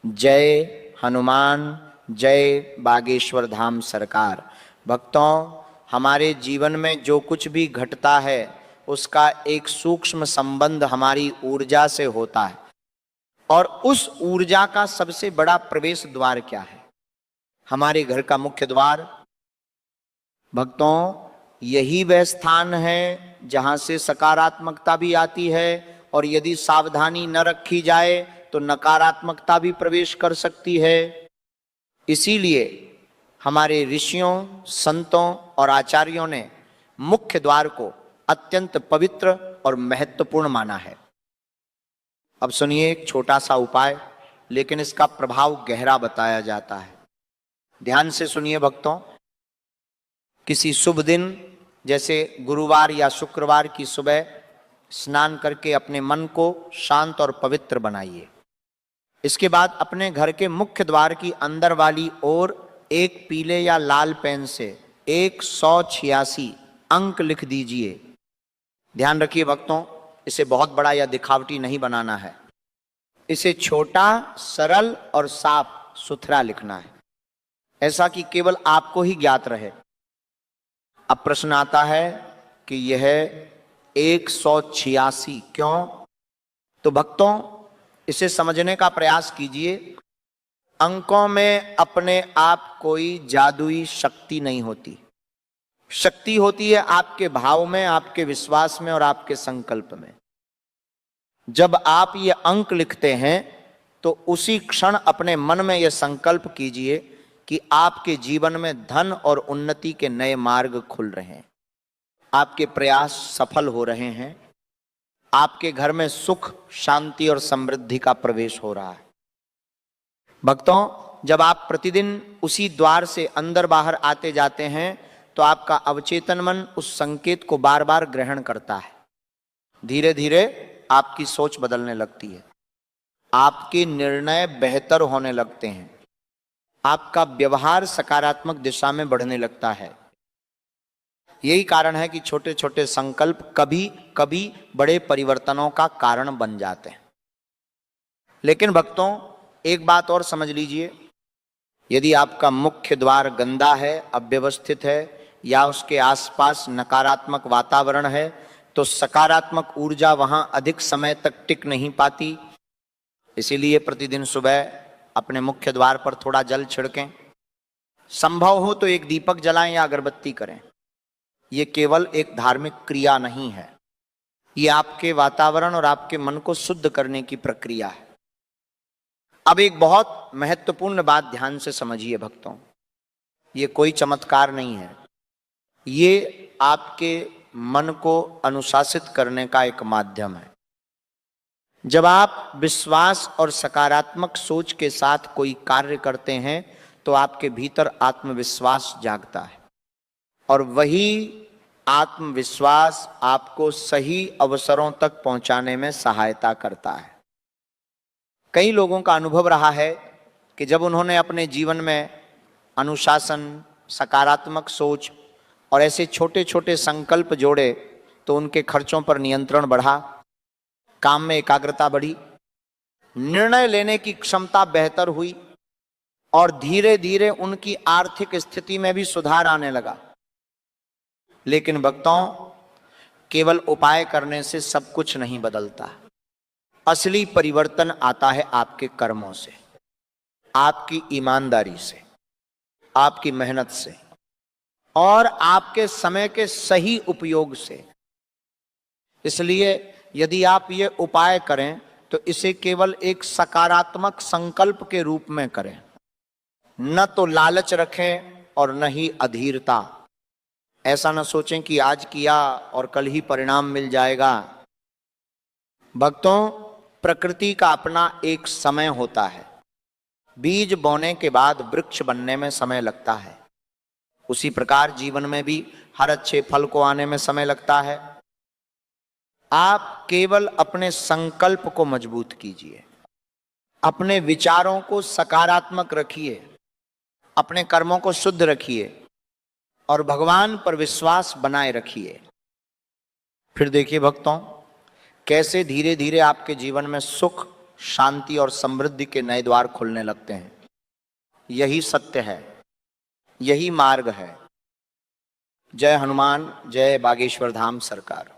जय हनुमान, जय बागेश्वर धाम सरकार। भक्तों, हमारे जीवन में जो कुछ भी घटता है उसका एक सूक्ष्म संबंध हमारी ऊर्जा से होता है, और उस ऊर्जा का सबसे बड़ा प्रवेश द्वार क्या है? हमारे घर का मुख्य द्वार। भक्तों, यही वह स्थान है जहां से सकारात्मकता भी आती है, और यदि सावधानी न रखी जाए तो नकारात्मकता भी प्रवेश कर सकती है। इसीलिए हमारे ऋषियों, संतों और आचार्यों ने मुख्य द्वार को अत्यंत पवित्र और महत्वपूर्ण माना है। अब सुनिए एक छोटा सा उपाय, लेकिन इसका प्रभाव गहरा बताया जाता है। ध्यान से सुनिए भक्तों। किसी शुभ दिन जैसे गुरुवार या शुक्रवार की सुबह स्नान करके अपने मन को शांत और पवित्र बनाइए। इसके बाद अपने घर के मुख्य द्वार की अंदर वाली ओर एक पीले या लाल पेन से 186 अंक लिख दीजिए। ध्यान रखिए भक्तों, इसे बहुत बड़ा या दिखावटी नहीं बनाना है। इसे छोटा, सरल और साफ सुथरा लिखना है, ऐसा कि केवल आपको ही ज्ञात रहे। अब प्रश्न आता है कि यह 186 क्यों? तो भक्तों, इसे समझने का प्रयास कीजिए। अंकों में अपने आप कोई जादुई शक्ति नहीं होती। शक्ति होती है आपके भाव में, आपके विश्वास में और आपके संकल्प में। जब आप ये अंक लिखते हैं तो उसी क्षण अपने मन में यह संकल्प कीजिए कि आपके जीवन में धन और उन्नति के नए मार्ग खुल रहे हैं, आपके प्रयास सफल हो रहे हैं, आपके घर में सुख, शांति और समृद्धि का प्रवेश हो रहा है। भक्तों, जब आप प्रतिदिन उसी द्वार से अंदर बाहर आते जाते हैं तो आपका अवचेतन मन उस संकेत को बार बार ग्रहण करता है। धीरे धीरे आपकी सोच बदलने लगती है, आपके निर्णय बेहतर होने लगते हैं, आपका व्यवहार सकारात्मक दिशा में बढ़ने लगता है। यही कारण है कि छोटे छोटे संकल्प कभी कभी बड़े परिवर्तनों का कारण बन जाते हैं। लेकिन भक्तों, एक बात और समझ लीजिए। यदि आपका मुख्य द्वार गंदा है, अव्यवस्थित है, या उसके आसपास नकारात्मक वातावरण है, तो सकारात्मक ऊर्जा वहां अधिक समय तक टिक नहीं पाती। इसीलिए प्रतिदिन सुबह अपने मुख्य द्वार पर थोड़ा जल छिड़कें। संभव हो तो एक दीपक जलाएं या अगरबत्ती करें। ये केवल एक धार्मिक क्रिया नहीं है, ये आपके वातावरण और आपके मन को शुद्ध करने की प्रक्रिया है। अब एक बहुत महत्वपूर्ण बात ध्यान से समझिए भक्तों, ये कोई चमत्कार नहीं है, ये आपके मन को अनुशासित करने का एक माध्यम है। जब आप विश्वास और सकारात्मक सोच के साथ कोई कार्य करते हैं तो आपके भीतर आत्मविश्वास जागता है, और वही आत्मविश्वास आपको सही अवसरों तक पहुंचाने में सहायता करता है। कई लोगों का अनुभव रहा है कि जब उन्होंने अपने जीवन में अनुशासन, सकारात्मक सोच और ऐसे छोटे छोटे संकल्प जोड़े तो उनके खर्चों पर नियंत्रण बढ़ा, काम में एकाग्रता बढ़ी, निर्णय लेने की क्षमता बेहतर हुई, और धीरे धीरे उनकी आर्थिक स्थिति में भी सुधार आने लगा। लेकिन भक्तों, केवल उपाय करने से सब कुछ नहीं बदलता। असली परिवर्तन आता है आपके कर्मों से, आपकी ईमानदारी से, आपकी मेहनत से और आपके समय के सही उपयोग से। इसलिए यदि आप ये उपाय करें तो इसे केवल एक सकारात्मक संकल्प के रूप में करें, न तो लालच रखें और न ही अधीरता। ऐसा न सोचें कि आज किया और कल ही परिणाम मिल जाएगा। भक्तों, प्रकृति का अपना एक समय होता है। बीज बोने के बाद वृक्ष बनने में समय लगता है। उसी प्रकार जीवन में भी हर अच्छे फल को आने में समय लगता है। आप केवल अपने संकल्प को मजबूत कीजिए, अपने विचारों को सकारात्मक रखिए, अपने कर्मों को शुद्ध रखिए और भगवान पर विश्वास बनाए रखिए। फिर देखिए भक्तों, कैसे धीरे धीरे आपके जीवन में सुख, शांति और समृद्धि के नए द्वार खुलने लगते हैं। यही सत्य है, यही मार्ग है। जय हनुमान, जय बागेश्वर धाम सरकार।